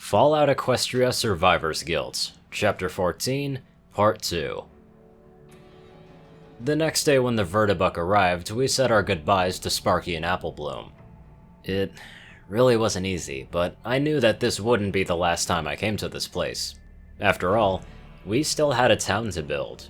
Fallout Equestria Survivors Guild, Chapter 14, Part 2. The next day when the Vertibuck arrived, we said our goodbyes to Sparky and Applebloom. It really wasn't easy, but I knew that this wouldn't be the last time I came to this place. After all, we still had a town to build.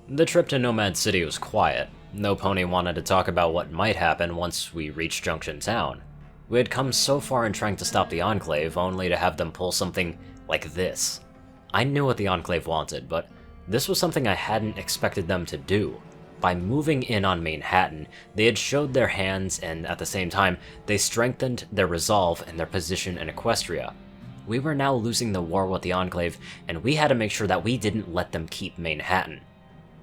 The trip to Nomad City was quiet. No pony wanted to talk about what might happen once we reached Junction Town. We had come so far in trying to stop the Enclave, only to have them pull something like this. I knew what the Enclave wanted, but this was something I hadn't expected them to do. By moving in on Manhattan, they had showed their hands, and at the same time, they strengthened their resolve and their position in Equestria. We were now losing the war with the Enclave, and we had to make sure that we didn't let them keep Manhattan.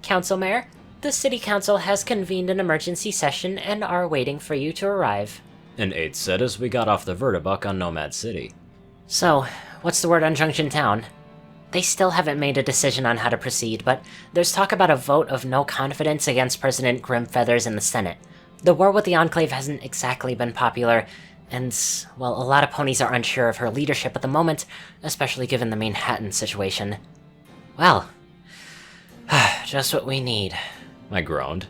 Council Mayor, the City Council has convened an emergency session and are waiting for you to arrive. An aide said as we got off the Vertibuck on Nomad City. So, what's the word on Junction Town? They still haven't made a decision on how to proceed, but there's talk about a vote of no confidence against President Grimfeathers in the Senate. The war with the Enclave hasn't exactly been popular, and, well, a lot of ponies are unsure of her leadership at the moment, especially given the Manhattan situation. Well, just what we need. I groaned.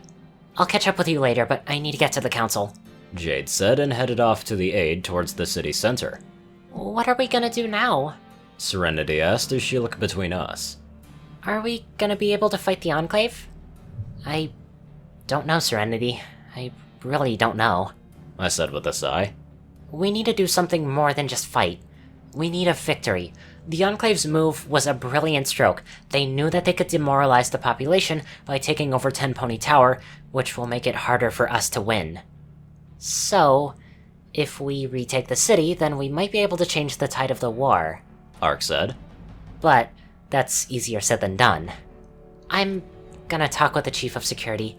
I'll catch up with you later, but I need to get to the council. Jade said and headed off to the aid towards the city center. What are we gonna do now? Serenity asked as she looked between us. Are we gonna be able to fight the Enclave? I don't know, Serenity. I really don't know. I said with a sigh. We need to do something more than just fight. We need a victory. The Enclave's move was a brilliant stroke. They knew that they could demoralize the population by taking over 10 Pony Tower, which will make it harder for us to win. So, if we retake the city, then we might be able to change the tide of the war. Ark said. But that's easier said than done. I'm gonna talk with the Chief of Security.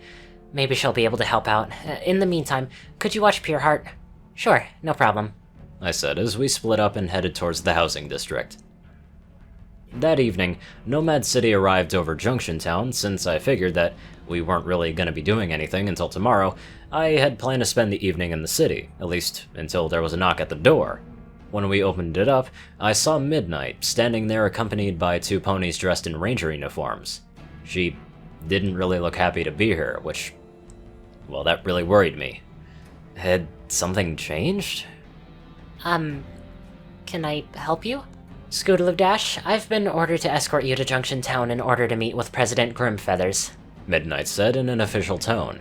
Maybe she'll be able to help out. In the meantime, could you watch Pureheart? Sure, no problem. I said as we split up and headed towards the housing district. That evening, Nomad City arrived over Junction Town. Since I figured that we weren't really going to be doing anything until tomorrow, I had planned to spend the evening in the city, at least until there was a knock at the door. When we opened it up, I saw Midnight standing there accompanied by 2 ponies dressed in ranger uniforms. She didn't really look happy to be here, which, well, that really worried me. Had something changed? Can I help you? Scootaloo Dash, I've been ordered to escort you to Junction Town in order to meet with President Grimfeathers, Midnight said in an official tone.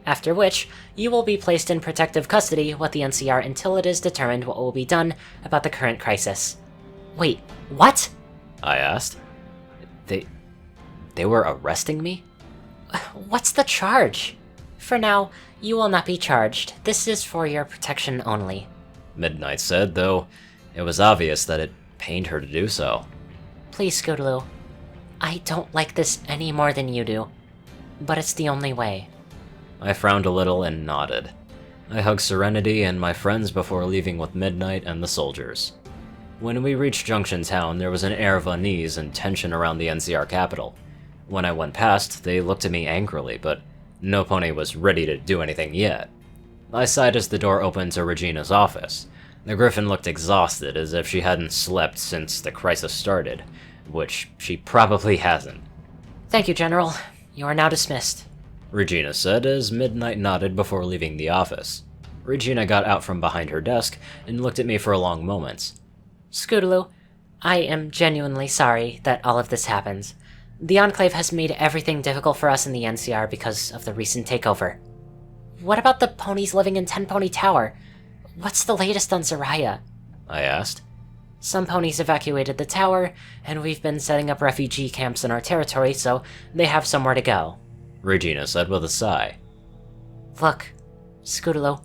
After which, you will be placed in protective custody with the NCR until it is determined what will be done about the current crisis. Wait, what? I asked. They were arresting me? What's the charge? For now, you will not be charged. This is for your protection only. Midnight said, though it was obvious that it pained her to do so. Please, Scootaloo. I don't like this any more than you do, but it's the only way. I frowned a little and nodded. I hugged Serenity and my friends before leaving with Midnight and the soldiers. When we reached Junction Town, there was an air of unease and tension around the NCR capital. When I went past, they looked at me angrily, but no pony was ready to do anything yet. I sighed as the door opened to Regina's office. The Griffin looked exhausted, as if she hadn't slept since the crisis started, which she probably hasn't. Thank you, General. You are now dismissed, Regina said as Midnight nodded before leaving the office. Regina got out from behind her desk and looked at me for a long moment. Scootaloo, I am genuinely sorry that all of this happens. The Enclave has made everything difficult for us in the NCR because of the recent takeover. What about the ponies living in 10 Pony Tower? What's the latest on Soraya? I asked. Some ponies evacuated the tower, and we've been setting up refugee camps in our territory, so they have somewhere to go, Regina said with a sigh. Look, Scootaloo,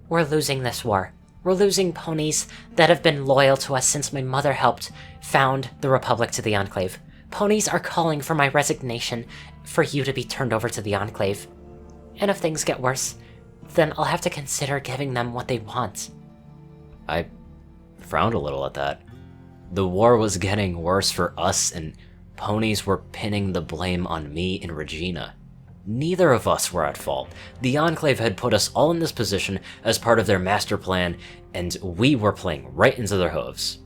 we're losing this war. We're losing ponies that have been loyal to us since my mother helped found the Republic to the Enclave. Ponies are calling for my resignation for you to be turned over to the Enclave. And if things get worse, then I'll have to consider giving them what they want. I frowned a little at that. The war was getting worse for us, and ponies were pinning the blame on me and Regina. Neither of us were at fault. The Enclave had put us all in this position as part of their master plan, and we were playing right into their hooves.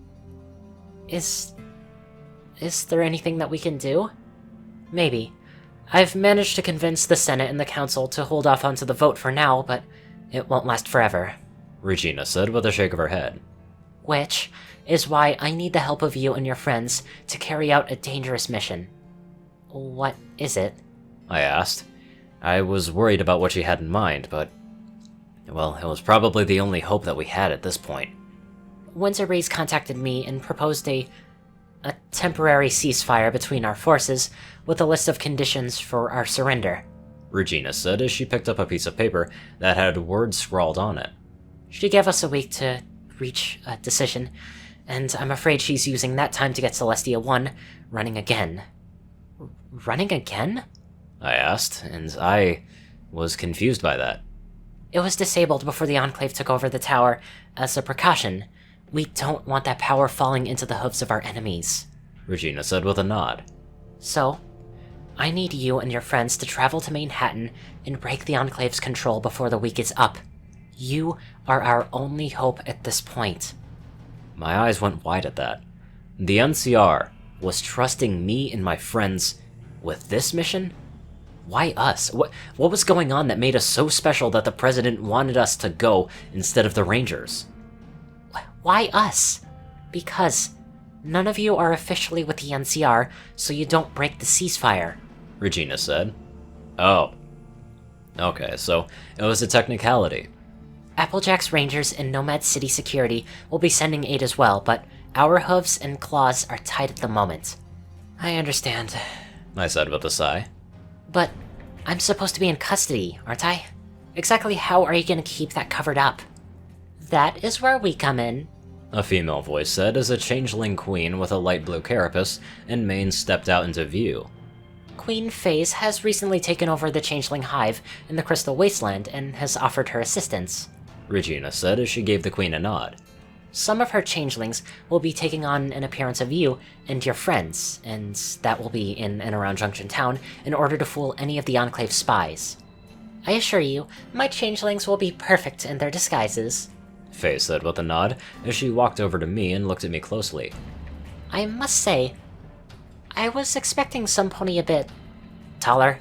Is there anything that we can do? Maybe. I've managed to convince the Senate and the Council to hold off onto the vote for now, but it won't last forever. Regina said with a shake of her head. Which is why I need the help of you and your friends to carry out a dangerous mission. What is it? I asked. I was worried about what she had in mind, but... well, it was probably the only hope that we had at this point. Windsor Breeze contacted me and proposed a temporary ceasefire between our forces with a list of conditions for our surrender. Regina said as she picked up a piece of paper that had words scrawled on it. She gave us a week to reach a decision, and I'm afraid she's using that time to get Celestia 1 running again. Running again? I asked, and I was confused by that. It was disabled before the Enclave took over the tower as a precaution. We don't want that power falling into the hooves of our enemies, Regina said with a nod. So, I need you and your friends to travel to Manhattan and break the Enclave's control before the week is up. You are our only hope at this point. My eyes went wide at that. The NCR was trusting me and my friends with this mission? Why us? What was going on that made us so special that the president wanted us to go instead of the Rangers? Why us? Because none of you are officially with the NCR, so you don't break the ceasefire, Regina said. Oh. Okay, so it was a technicality. Applejack's Rangers and Nomad City Security will be sending aid as well, but our hooves and claws are tied at the moment. I understand, I said with a sigh. But I'm supposed to be in custody, aren't I? Exactly how are you going to keep that covered up? That is where we come in, a female voice said as a changeling queen with a light blue carapace and mane stepped out into view. Queen Phase has recently taken over the Changeling Hive in the Crystal Wasteland and has offered her assistance, Regina said as she gave the queen a nod. Some of her changelings will be taking on an appearance of you and your friends, and that will be in and around Junction Town in order to fool any of the Enclave spies. I assure you, my changelings will be perfect in their disguises, Faye said with a nod as she walked over to me and looked at me closely. I must say, I was expecting some pony a bit taller.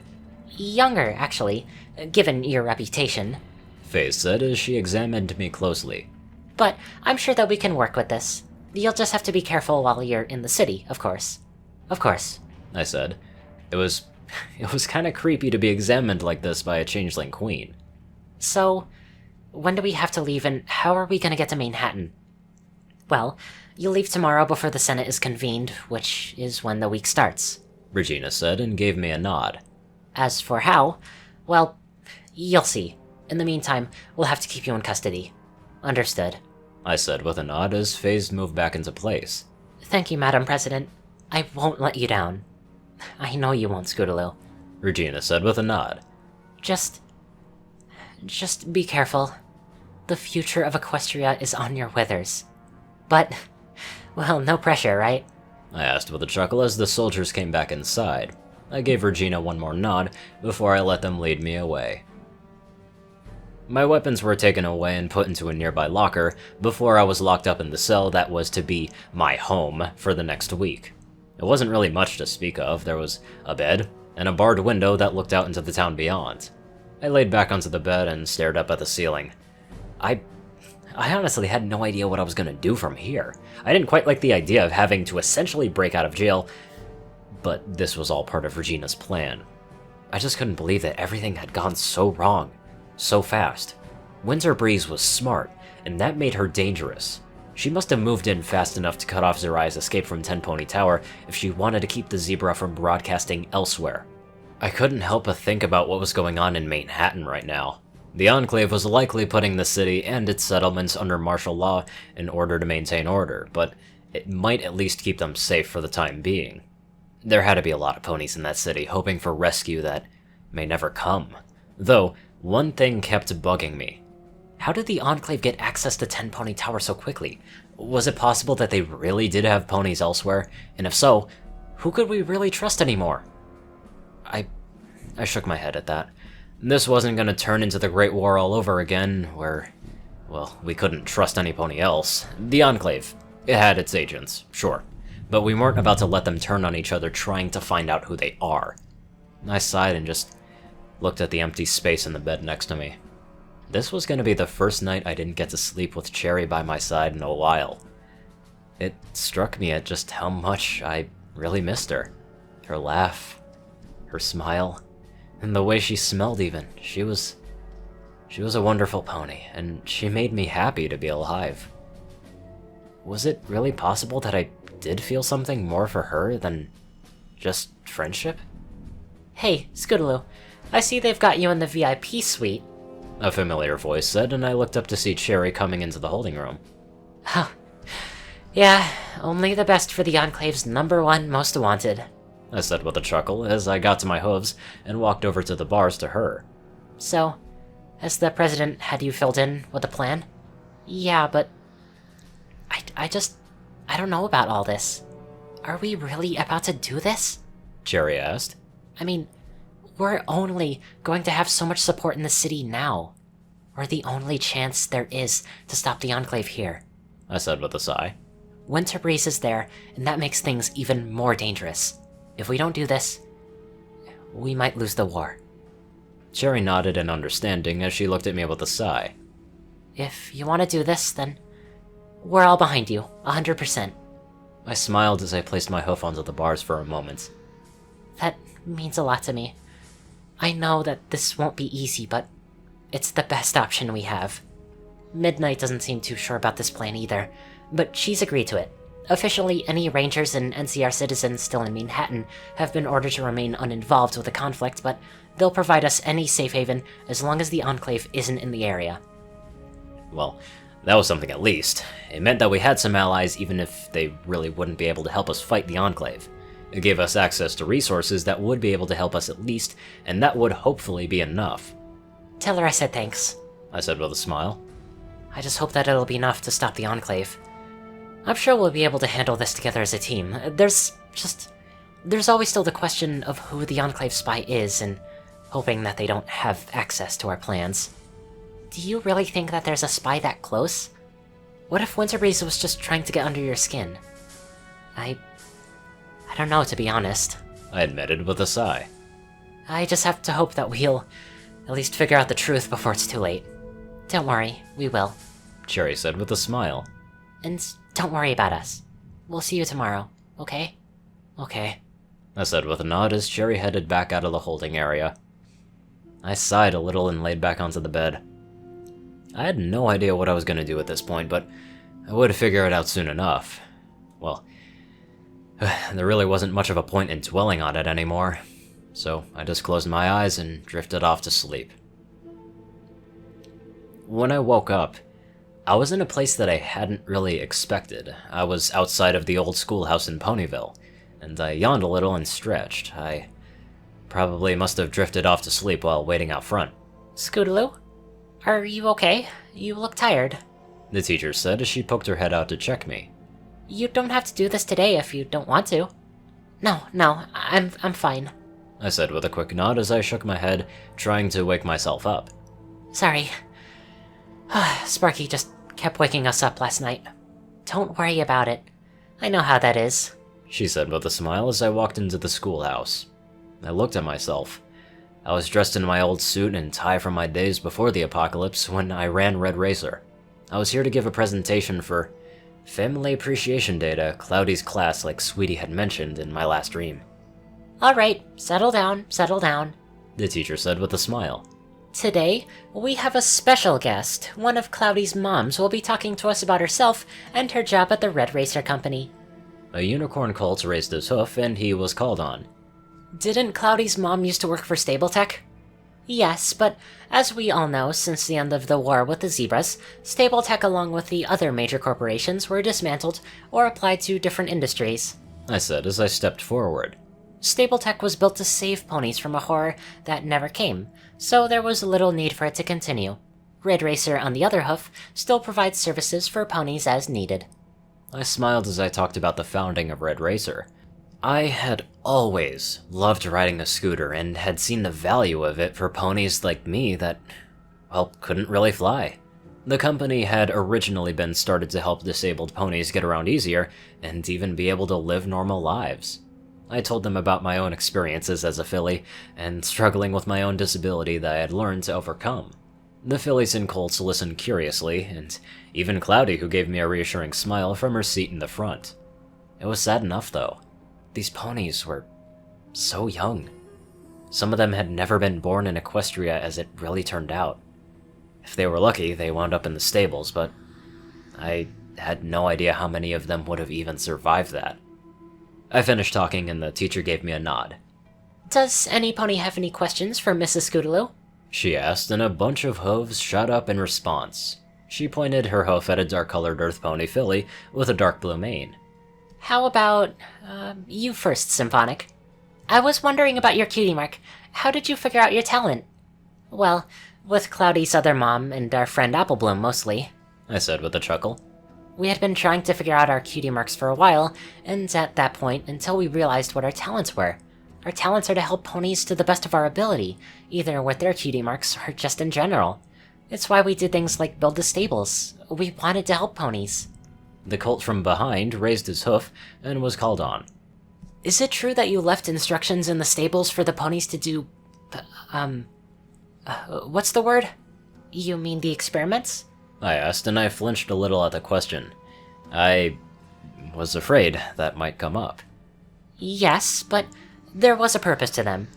Younger, actually, given your reputation, Faye said as she examined me closely. But I'm sure that we can work with this. You'll just have to be careful while you're in the city, of course. Of course, I said. It was kind of creepy to be examined like this by a changeling queen. So, when do we have to leave and how are we going to get to Manhattan? Well, you'll leave tomorrow before the Senate is convened, which is when the week starts, Regina said and gave me a nod. As for how, well, you'll see. In the meantime, we'll have to keep you in custody. Understood, I said with a nod as Faze moved back into place. Thank you, Madam President. I won't let you down. I know you won't, Scootaloo, Regina said with a nod. Just be careful. The future of Equestria is on your withers. But, well, no pressure, right? I asked with a chuckle as the soldiers came back inside. I gave Regina one more nod before I let them lead me away. My weapons were taken away and put into a nearby locker before I was locked up in the cell that was to be my home for the next week. It wasn't really much to speak of. There was a bed and a barred window that looked out into the town beyond. I laid back onto the bed and stared up at the ceiling. I honestly had no idea what I was going to do from here. I didn't quite like the idea of having to essentially break out of jail, but this was all part of Regina's plan. I just couldn't believe that everything had gone so wrong, so fast. Windsor Breeze was smart, and that made her dangerous. She must have moved in fast enough to cut off Zerai's escape from Ten Pony Tower if she wanted to keep the zebra from broadcasting elsewhere. I couldn't help but think about what was going on in Manhattan right now. The Enclave was likely putting the city and its settlements under martial law in order to maintain order, but it might at least keep them safe for the time being. There had to be a lot of ponies in that city hoping for rescue that may never come. Though, one thing kept bugging me. How did the Enclave get access to Ten Pony Tower so quickly? Was it possible that they really did have ponies elsewhere? And if so, who could we really trust anymore? I shook my head at that. This wasn't going to turn into the Great War all over again, where, well, we couldn't trust any pony else. The Enclave, it had its agents, sure. but we weren't about to let them turn on each other trying to find out who they are. I sighed and just looked at the empty space in the bed next to me. This was going to be the first night I didn't get to sleep with Cherry by my side in a while. It struck me at just how much I really missed her. Her laugh, her smile, and the way she smelled even. She was a wonderful pony, and she made me happy to be alive. Was it really possible that I did feel something more for her than just friendship? Hey, Scootaloo, I see they've got you in the VIP suite. A familiar voice said, and I looked up to see Cherry coming into the holding room. Huh. Yeah, only the best for the Enclave's #1 most wanted, I said with a chuckle as I got to my hooves and walked over to the bars to her. So, has the president had you filled in with a plan? Yeah, but I don't know about all this. Are we really about to do this? Cherry asked. I mean, we're only going to have so much support in the city now. We're the only chance there is to stop the Enclave here, I said with a sigh. Winter Breeze is there, and that makes things even more dangerous. If we don't do this, we might lose the war. Cherry nodded in understanding as she looked at me with a sigh. If you want to do this, then we're all behind you, 100%. I smiled as I placed my hoof onto the bars for a moment. That means a lot to me. I know that this won't be easy, but it's the best option we have. Midnight doesn't seem too sure about this plan either, but she's agreed to it. Officially, any Rangers and NCR citizens still in Manhattan have been ordered to remain uninvolved with the conflict, but they'll provide us any safe haven as long as the Enclave isn't in the area. Well, that was something at least. It meant that we had some allies even if they really wouldn't be able to help us fight the Enclave. It gave us access to resources that would be able to help us at least, and that would hopefully be enough. Tell her I said thanks, I said with a smile. I just hope that it'll be enough to stop the Enclave. I'm sure we'll be able to handle this together as a team. There's always still the question of who the Enclave spy is, and hoping that they don't have access to our plans. Do you really think that there's a spy that close? What if Winter Breeze was just trying to get under your skin? I don't know, to be honest. I admitted with a sigh. I just have to hope that we'll at least figure out the truth before it's too late. Don't worry, we will. Cherry said with a smile. And don't worry about us. We'll see you tomorrow, okay? Okay. I said with a nod as Cherry headed back out of the holding area. I sighed a little and laid back onto the bed. I had no idea what I was going to do at this point, but I would figure it out soon enough. Well, there really wasn't much of a point in dwelling on it anymore, so I just closed my eyes and drifted off to sleep. When I woke up, I was in a place that I hadn't really expected. I was outside of the old schoolhouse in Ponyville, and I yawned a little and stretched. I probably must have drifted off to sleep while waiting out front. Scootaloo? Are you okay? You look tired. The teacher said as she poked her head out to check me. You don't have to do this today if you don't want to. No, I'm fine. I said with a quick nod as I shook my head, trying to wake myself up. Sorry. Sparky just kept waking us up last night. Don't worry about it. I know how that is, she said with a smile as I walked into the schoolhouse. I looked at myself. I was dressed in my old suit and tie from my days before the apocalypse when I ran Red Racer. I was here to give a presentation for Family Appreciation Day to Cloudy's class like Sweetie had mentioned in my last dream. Alright, settle down, the teacher said with a smile. Today, we have a special guest. One of Cloudy's moms will be talking to us about herself and her job at the Red Racer Company. A unicorn colt raised his hoof and he was called on. Didn't Cloudy's mom used to work for Stabletech? Yes, but as we all know, since the end of the war with the Zebras, Stabletech along with the other major corporations were dismantled or applied to different industries, I said as I stepped forward. Stabletech was built to save ponies from a horror that never came, so there was little need for it to continue. Red Racer, on the other hoof, still provides services for ponies as needed. I smiled as I talked about the founding of Red Racer. I had always loved riding a scooter and had seen the value of it for ponies like me that, well, couldn't really fly. The company had originally been started to help disabled ponies get around easier and even be able to live normal lives. I told them about my own experiences as a filly and struggling with my own disability that I had learned to overcome. The fillies and colts listened curiously, and even Cloudy, who gave me a reassuring smile from her seat in the front. It was sad enough, though. These ponies were so young. Some of them had never been born in Equestria as it really turned out. If they were lucky, they wound up in the stables, but I had no idea how many of them would have even survived that. I finished talking and the teacher gave me a nod. Does any pony have any questions for Mrs. Scootaloo? She asked, and a bunch of hooves shot up in response. She pointed her hoof at a dark-colored earth pony filly with a dark blue mane. How about, you first, Symphonic? I was wondering about your cutie mark. How did you figure out your talent? Well, with Cloudy's other mom and our friend Applebloom mostly, I said with a chuckle. We had been trying to figure out our cutie marks for a while, and at that point, until we realized what our talents were. Our talents are to help ponies to the best of our ability, either with their cutie marks or just in general. It's why we did things like build the stables. We wanted to help ponies. The colt from behind raised his hoof and was called on. Is it true that you left instructions in the stables for the ponies to do... what's the word? You mean the experiments? I asked, and I flinched a little at the question. I was afraid that might come up. Yes, but there was a purpose to them.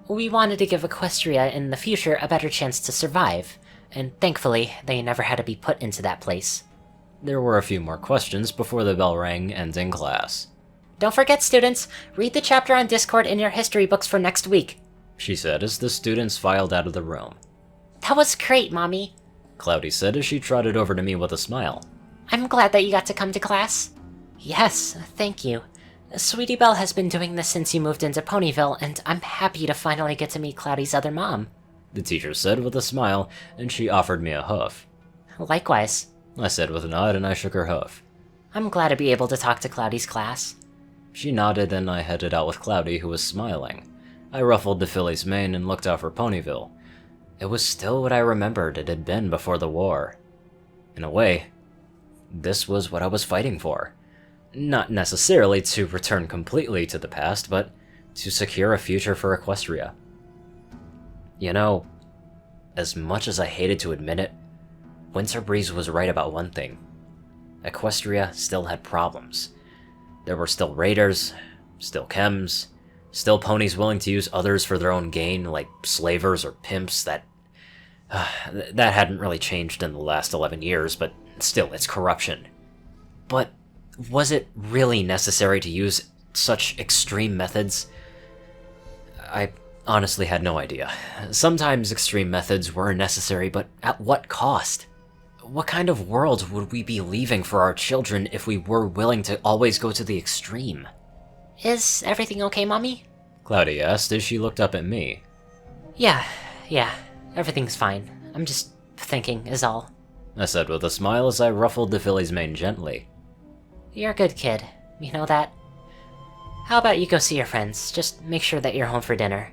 We wanted to give Equestria in the future a better chance to survive, and thankfully, they never had to be put into that place. There were a few more questions before the bell rang, ending class. Don't forget, students, read the chapter on Discord in your history books for next week, she said as the students filed out of the room. That was great, Mommy, Cloudy said as she trotted over to me with a smile. I'm glad that you got to come to class. Yes, thank you. Sweetie Belle has been doing this since you moved into Ponyville, and I'm happy to finally get to meet Cloudy's other mom, the teacher said with a smile, and she offered me a hoof. Likewise, I said with a nod, and I shook her hoof. I'm glad to be able to talk to Cloudy's class. She nodded, and I headed out with Cloudy, who was smiling. I ruffled the filly's mane and looked out for Ponyville. It was still what I remembered it had been before the war. In a way, this was what I was fighting for. Not necessarily to return completely to the past, but to secure a future for Equestria. You know, as much as I hated to admit it, Winter Breeze was right about one thing. Equestria still had problems. There were still raiders, still chems, still ponies willing to use others for their own gain, like slavers or pimps. That hadn't really changed in the last 11 years, but still, it's corruption. But was it really necessary to use such extreme methods? I honestly had no idea. Sometimes extreme methods were necessary, but at what cost? What kind of world would we be leaving for our children if we were willing to always go to the extreme? Is everything okay, Mommy? Cloudy asked as she looked up at me. Yeah, everything's fine. I'm just thinking, is all. I said with a smile as I ruffled the filly's mane gently. You're a good kid, you know that? How about you go see your friends? Just make sure that you're home for dinner.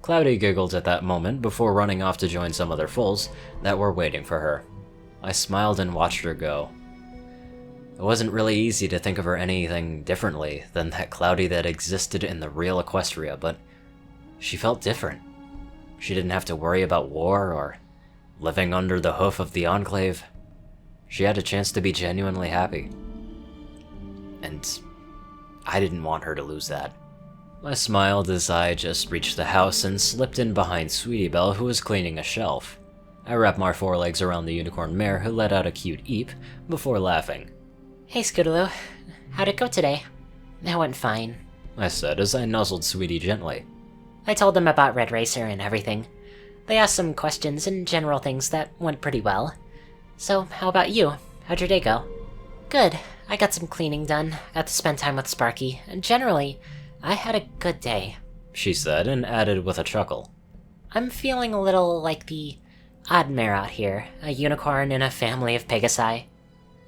Cloudy giggled at that moment before running off to join some other foals that were waiting for her. I smiled and watched her go. It wasn't really easy to think of her anything differently than that Cloudy that existed in the real Equestria, but she felt different. She didn't have to worry about war or living under the hoof of the Enclave. She had a chance to be genuinely happy. And I didn't want her to lose that. I smiled as I just reached the house and slipped in behind Sweetie Belle, who was cleaning a shelf. I wrapped my forelegs around the unicorn mare, who let out a cute eep, before laughing. Hey, Scootaloo. How'd it go today? It went fine, I said as I nuzzled Sweetie gently. I told them about Red Racer and everything. They asked some questions and general things that went pretty well. So, how about you? How'd your day go? Good. I got some cleaning done, got to spend time with Sparky, and generally, I had a good day, she said and added with a chuckle. I'm feeling a little like the odd mare out here, a unicorn in a family of Pegasi.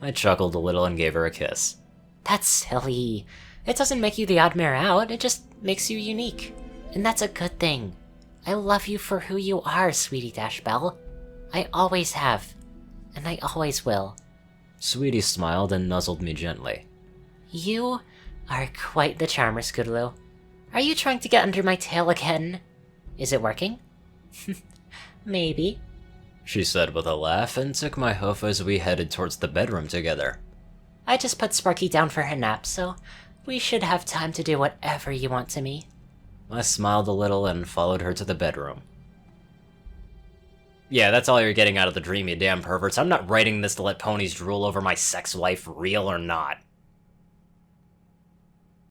I chuckled a little and gave her a kiss. That's silly. It doesn't make you the odd mare out, it just makes you unique. And that's a good thing. I love you for who you are, Sweetie Dash Belle. I always have. and I always will. Sweetie smiled and nuzzled me gently. You are quite the charmer, Scootaloo. Are you trying to get under my tail again? Is it working? Maybe. She said with a laugh and took my hoof as we headed towards the bedroom together. I just put Sparky down for her nap, so we should have time to do whatever you want to me. I smiled a little and followed her to the bedroom. Yeah, that's all you're getting out of the dream, you damn perverts. I'm not writing this to let ponies drool over my sex life, real or not.